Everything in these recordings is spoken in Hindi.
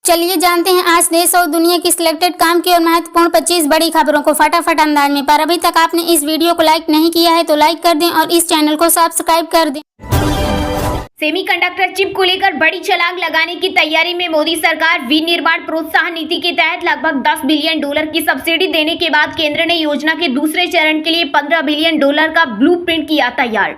चलिए जानते हैं आज देश और दुनिया की सिलेक्टेड काम की और महत्वपूर्ण 25 बड़ी खबरों को फटाफट अंदाज में। पर अभी तक आपने इस वीडियो को लाइक नहीं किया है तो लाइक कर दें और इस चैनल को सब्सक्राइब कर दें। सेमीकंडक्टर चिप को लेकर बड़ी छलांग लगाने की तैयारी में मोदी सरकार। विनिर्माण प्रोत्साहन नीति के तहत लगभग $10 बिलियन की सब्सिडी देने के बाद केंद्र ने योजना के दूसरे चरण के लिए $15 बिलियन का ब्लूप्रिंट किया तैयार।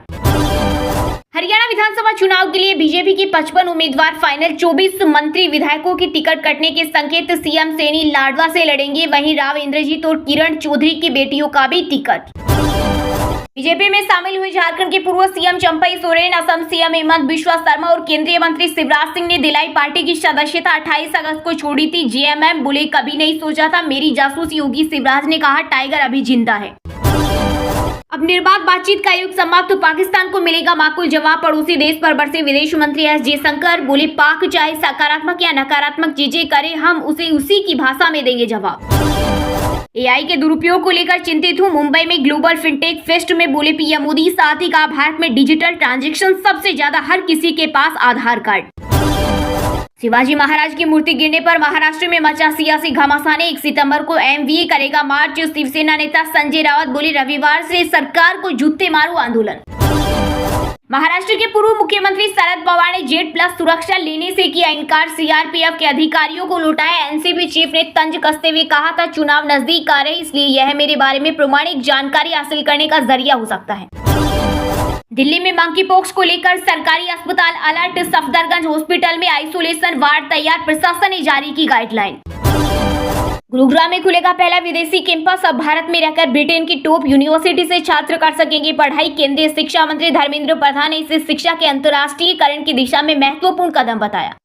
हरियाणा विधानसभा चुनाव के लिए बीजेपी की 55 उम्मीदवार फाइनल। 24 मंत्री विधायकों की टिकट कटने के संकेत। सीएम सैनी लाडवा से लड़ेंगे, वहीं राव इंद्रजीत और किरण चौधरी की बेटियों का भी टिकट। बीजेपी में शामिल हुए झारखंड के पूर्व सीएम चंपई सोरेन, असम सीएम हेमंत बिश्वा शर्मा और केंद्रीय मंत्री शिवराज सिंह ने दिलाई पार्टी की सदस्यता। 28 अगस्त को छोड़ी थी। जेएमएम बोले कभी नहीं सोचा था मेरी जासूसी होगी। शिवराज ने कहा टाइगर अभी जिंदा है। अब निर्बाध बातचीत का युग समाप्त। तो पाकिस्तान को मिलेगा माकूल जवाब। पड़ोसी देश पर बरसे विदेश मंत्री एस जयशंकर। बोले पाक चाहे सकारात्मक या नकारात्मक चीजें करे, हम उसे उसी की भाषा में देंगे जवाब। एआई के दुरुपयोग को लेकर चिंतित हूं। मुंबई में ग्लोबल फिनटेक फेस्ट में बोले पीएम मोदी। साथ ही कहा भारत में डिजिटल ट्रांजैक्शन सबसे ज्यादा, हर किसी के पास आधार कार्ड। शिवाजी महाराज की मूर्ति गिरने पर महाराष्ट्र में मचा सियासी घमासान। 1 सितंबर को एमवीए करेगा मार्च। शिवसेना नेता संजय राउत बोले रविवार से सरकार को जूते मारो आंदोलन। महाराष्ट्र के पूर्व मुख्यमंत्री शरद पवार ने जेड प्लस सुरक्षा लेने से किया इनकार। सीआरपीएफ के अधिकारियों को लौटाया। एनसीपी चीफ ने तंज कसते हुए कहा था चुनाव नजदीक आ रहे, इसलिए यह मेरे बारे में प्रमाणिक जानकारी हासिल करने का जरिया हो सकता है। दिल्ली में मंकी पॉक्स को लेकर सरकारी अस्पताल अलर्ट। सफदरगंज हॉस्पिटल में आइसोलेशन वार्ड तैयार। प्रशासन ने जारी की गाइडलाइन। गुरुग्राम में खुलेगा पहला विदेशी कैंपस। अब भारत में रहकर ब्रिटेन की टॉप यूनिवर्सिटी से छात्र कर सकेंगे पढ़ाई। केंद्रीय शिक्षा मंत्री धर्मेंद्र प्रधान ने इसे शिक्षा के अंतर्राष्ट्रीयकरण की दिशा में महत्वपूर्ण कदम बताया।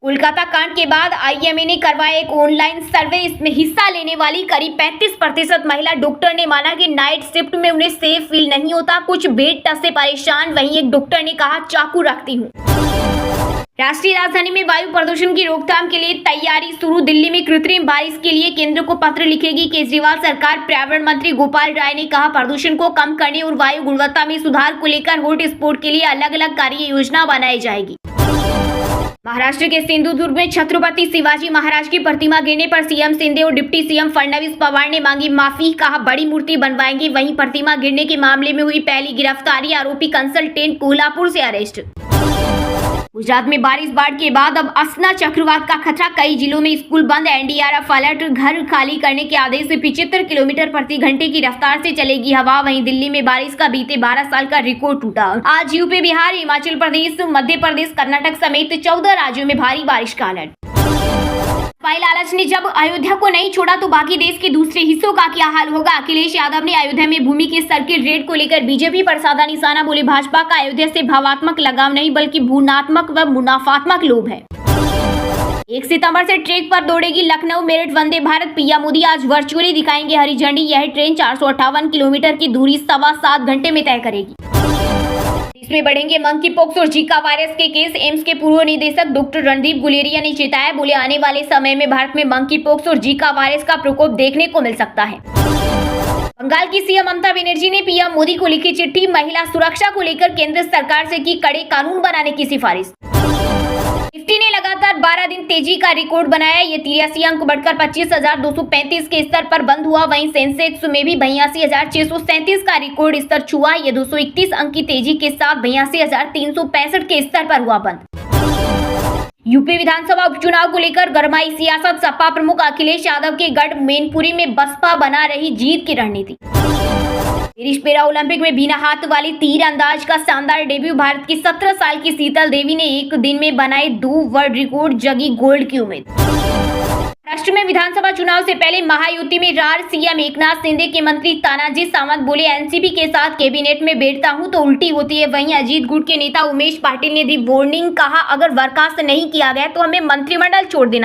कोलकाता कांड के बाद आईएमए ने करवाया एक ऑनलाइन सर्वे। इसमें हिस्सा लेने वाली करीब 35% महिला डॉक्टर ने माना कि नाइट शिफ्ट में उन्हें सेफ फील नहीं होता। कुछ बेड टच से परेशान। वहीं एक डॉक्टर ने कहा चाकू रखती हूँ। राष्ट्रीय राजधानी में वायु प्रदूषण की रोकथाम के लिए तैयारी शुरू। दिल्ली में कृत्रिम बारिश के लिए केंद्र को पत्र लिखेगी केजरीवाल सरकार। पर्यावरण मंत्री गोपाल राय ने कहा प्रदूषण को कम करने और वायु गुणवत्ता में सुधार को लेकर हॉट स्पॉट के लिए अलग अलग कार्य योजना बनाई जाएगी। महाराष्ट्र के सिंधुदुर्ग में छत्रपति शिवाजी महाराज की प्रतिमा गिरने पर सीएम शिंदे और डिप्टी सीएम फडणवीस पवार ने मांगी माफी। कहा बड़ी मूर्ति बनवाएंगे। वहीं प्रतिमा गिरने के मामले में हुई पहली गिरफ्तारी। आरोपी कंसल्टेंट कोल्हापुर से अरेस्ट। गुजरात में बारिश बाढ़ के बाद अब असना चक्रवात का खतरा। कई जिलों में स्कूल बंद। NDRF alert. घर खाली करने के आदेश से 75 किलोमीटर प्रति घंटे की रफ्तार से चलेगी हवा। वहीं दिल्ली में बारिश का बीते 12 साल का रिकॉर्ड टूटा। आज यूपी, बिहार, हिमाचल प्रदेश, मध्य प्रदेश, कर्नाटक समेत 14 राज्यों में भारी बारिश का अलर्ट। भाई लालच ने जब अयोध्या को नहीं छोड़ा तो बाकी देश के दूसरे हिस्सों का क्या हाल होगा। अखिलेश यादव ने अयोध्या में भूमि के सर्किल रेट को लेकर बीजेपी पर साधा निशाना। बोले भाजपा का अयोध्या से भावात्मक लगाव नहीं बल्कि भूनात्मक व मुनाफात्मक लोभ है। 1 सितंबर से ट्रैक पर दौड़ेगी लखनऊ मेरठ वंदे भारत। पीएम मोदी आज वर्चुअली दिखाएंगे हरी झंडी। यह ट्रेन 458 किलोमीटर की दूरी 7.25 घंटे में तय करेगी। इसमें बढ़ेंगे मंकी पॉक्स और जीका वायरस के केस। एम्स के पूर्व निदेशक डॉक्टर रणदीप गुलेरिया ने चेताया। बोले आने वाले समय में भारत में मंकी पॉक्स और जीका वायरस का प्रकोप देखने को मिल सकता है। बंगाल की सीएम ममता बनर्जी ने पीएम मोदी को लिखी चिट्ठी। महिला सुरक्षा को लेकर केंद्र सरकार से की कड़े कानून बनाने की सिफारिश। निफ्टी ने लगातार 12 दिन तेजी का रिकॉर्ड बनाया। ये 83 अंक बढ़कर 25,235 के स्तर पर बंद हुआ। वहीं सेंसेक्स में भी 82,637 का रिकॉर्ड स्तर छुआ। ये 231 अंक की तेजी के साथ 82,365 के स्तर पर हुआ बंद। यूपी विधानसभा उपचुनाव को लेकर गरमाई सियासत। सपा प्रमुख अखिलेश यादव के गढ़ मैनपुरी में बसपा बना रही जीत की रणनीति। पेरिस पैरा ओलंपिक में बिना हाथ वाली तीर अंदाज का शानदार डेब्यू। भारत की 17 साल की शीतल देवी ने एक दिन में बनाए 2 वर्ल्ड रिकॉर्ड। जगी गोल्ड की उम्मीद। महाराष्ट्र में विधानसभा चुनाव से पहले महायुति में रार। सीएम एकनाथ शिंदे के मंत्री तानाजी सावंत बोले एनसीपी के साथ कैबिनेट में बैठता हूं तो उल्टी होती है। वहीं अजीत गुट के नेता उमेश पाटिल ने दी वार्निंग। कहा अगर बर्खास्त नहीं किया गया तो हमें मंत्रिमंडल छोड़ देना